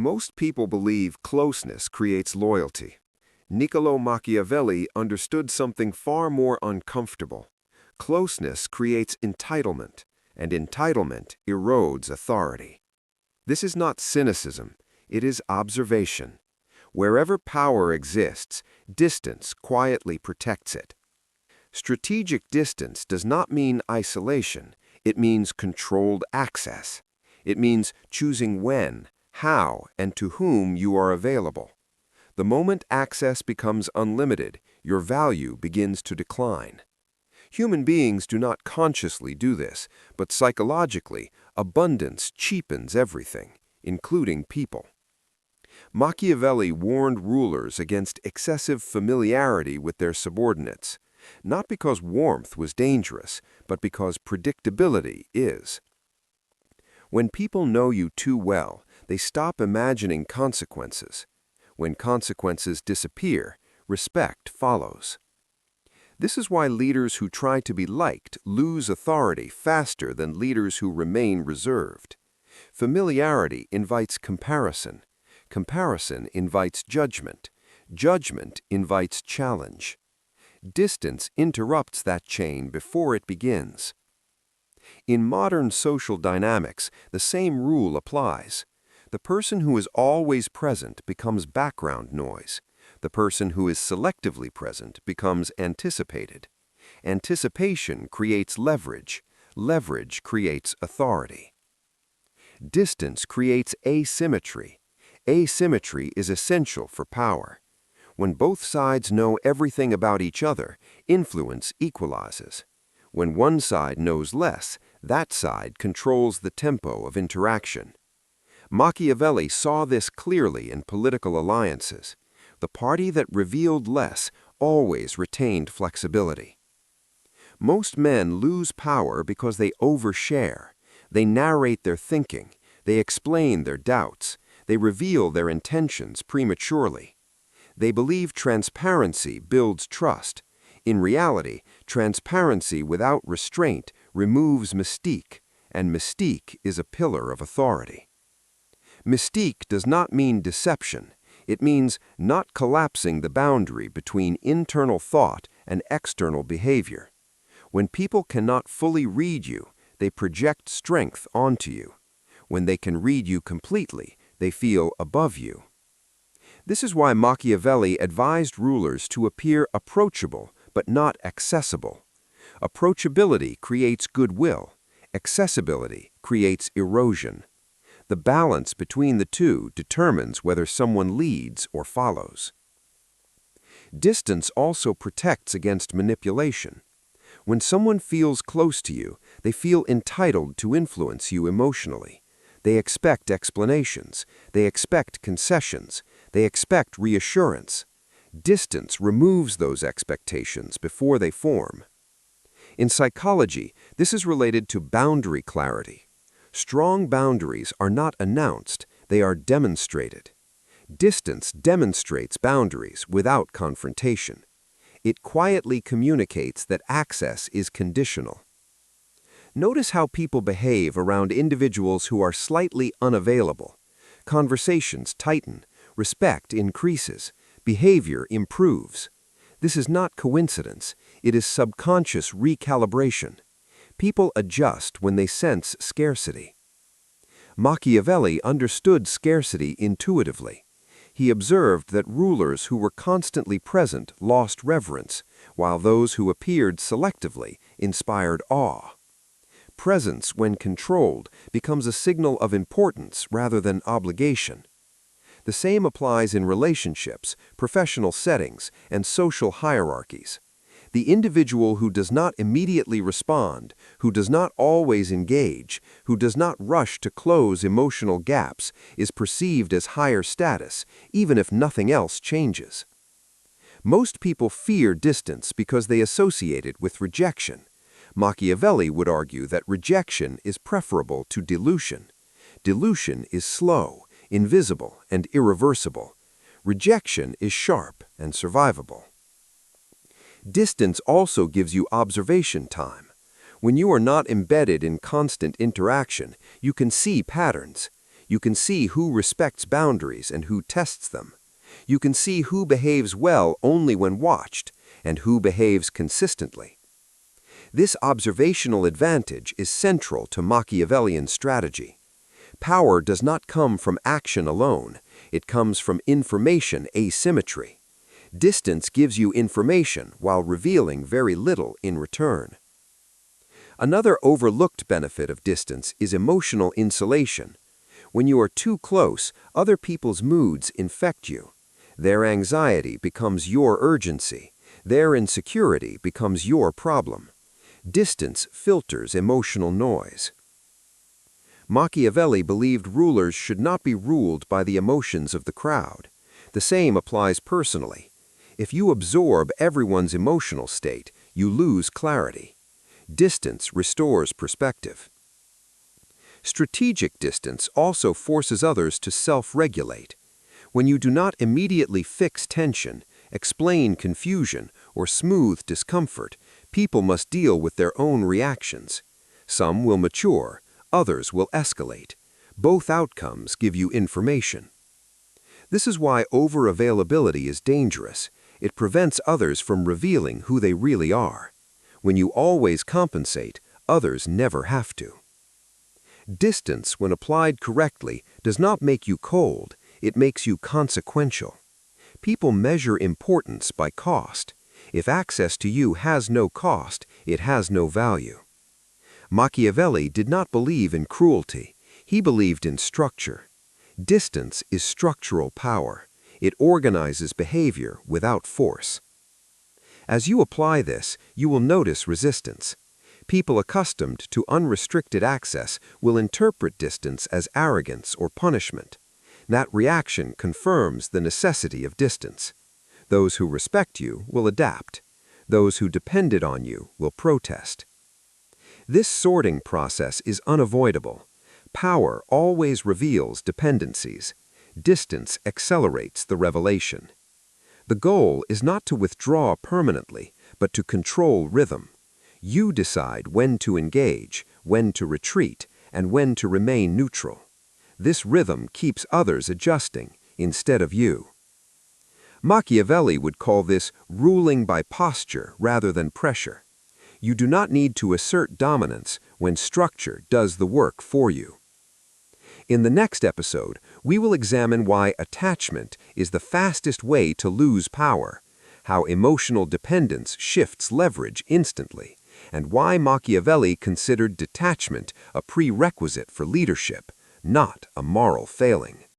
Most people believe closeness creates loyalty. Niccolo Machiavelli understood something far more uncomfortable. Closeness creates entitlement, and entitlement erodes authority. This is not cynicism, it is observation. Wherever power exists, distance quietly protects it. Strategic distance does not mean isolation, it means controlled access. It means choosing when, how, and to whom you are available. The moment access becomes unlimited, your value begins to decline. Human beings do not consciously do this, but psychologically, abundance cheapens everything, including people. Machiavelli warned rulers against excessive familiarity with their subordinates, not because warmth was dangerous, but because predictability is. When people know you too well, they stop imagining consequences. When consequences disappear, respect follows. This is why leaders who try to be liked lose authority faster than leaders who remain reserved. Familiarity invites comparison. Comparison invites judgment. Judgment invites challenge. Distance interrupts that chain before it begins. In modern social dynamics, the same rule applies. The person who is always present becomes background noise. The person who is selectively present becomes anticipated. Anticipation creates leverage. Leverage creates authority. Distance creates asymmetry. Asymmetry is essential for power. When both sides know everything about each other, influence equalizes. When one side knows less, that side controls the tempo of interaction. Machiavelli saw this clearly in political alliances. The party that revealed less always retained flexibility. Most men lose power because they overshare. They narrate their thinking. They explain their doubts. They reveal their intentions prematurely. They believe transparency builds trust. In reality, transparency without restraint removes mystique, and mystique is a pillar of authority. Mystique does not mean deception. It means not collapsing the boundary between internal thought and external behavior. When people cannot fully read you, they project strength onto you. When they can read you completely, they feel above you. This is why Machiavelli advised rulers to appear approachable but not accessible. Approachability creates goodwill. Accessibility creates erosion. The balance between the two determines whether someone leads or follows. Distance also protects against manipulation. When someone feels close to you, they feel entitled to influence you emotionally. They expect explanations. They expect concessions. They expect reassurance. Distance removes those expectations before they form. In psychology, this is related to boundary clarity. Strong boundaries are not announced, they are demonstrated. Distance demonstrates boundaries without confrontation. It quietly communicates that access is conditional. Notice how people behave around individuals who are slightly unavailable. Conversations tighten, respect increases, behavior improves. This is not coincidence, it is subconscious recalibration. People adjust when they sense scarcity. Machiavelli understood scarcity intuitively. He observed that rulers who were constantly present lost reverence, while those who appeared selectively inspired awe. Presence, when controlled, becomes a signal of importance rather than obligation. The same applies in relationships, professional settings, and social hierarchies. The individual who does not immediately respond, who does not always engage, who does not rush to close emotional gaps, is perceived as higher status, even if nothing else changes. Most people fear distance because they associate it with rejection. Machiavelli would argue that rejection is preferable to dilution. Dilution is slow, invisible, and irreversible. Rejection is sharp and survivable. Distance also gives you observation time. When you are not embedded in constant interaction, you can see patterns. You can see who respects boundaries and who tests them. You can see who behaves well only when watched, and who behaves consistently. This observational advantage is central to Machiavellian strategy. Power does not come from action alone, it comes from information asymmetry. Distance gives you information while revealing very little in return. Another overlooked benefit of distance is emotional insulation. When you are too close, other people's moods infect you. Their anxiety becomes your urgency. Their insecurity becomes your problem. Distance filters emotional noise. Machiavelli believed rulers should not be ruled by the emotions of the crowd. The same applies personally. If you absorb everyone's emotional state, you lose clarity. Distance restores perspective. Strategic distance also forces others to self-regulate. When you do not immediately fix tension, explain confusion, or smooth discomfort, people must deal with their own reactions. Some will mature, others will escalate. Both outcomes give you information. This is why over-availability is dangerous. It prevents others from revealing who they really are. When you always compensate, others never have to. Distance, when applied correctly, does not make you cold, it makes you consequential. People measure importance by cost. If access to you has no cost, it has no value. Machiavelli did not believe in cruelty. He believed in structure. Distance is structural power. It organizes behavior without force. As you apply this, you will notice resistance. People accustomed to unrestricted access will interpret distance as arrogance or punishment. That reaction confirms the necessity of distance. Those who respect you will adapt. Those who depended on you will protest. This sorting process is unavoidable. Power always reveals dependencies. Distance accelerates the revelation. The goal is not to withdraw permanently, but to control rhythm. You decide when to engage, when to retreat, and when to remain neutral. This rhythm keeps others adjusting instead of you. Machiavelli would call this ruling by posture rather than pressure. You do not need to assert dominance when structure does the work for you. In the next episode, we will examine why attachment is the fastest way to lose power, how emotional dependence shifts leverage instantly, and why Machiavelli considered detachment a prerequisite for leadership, not a moral failing.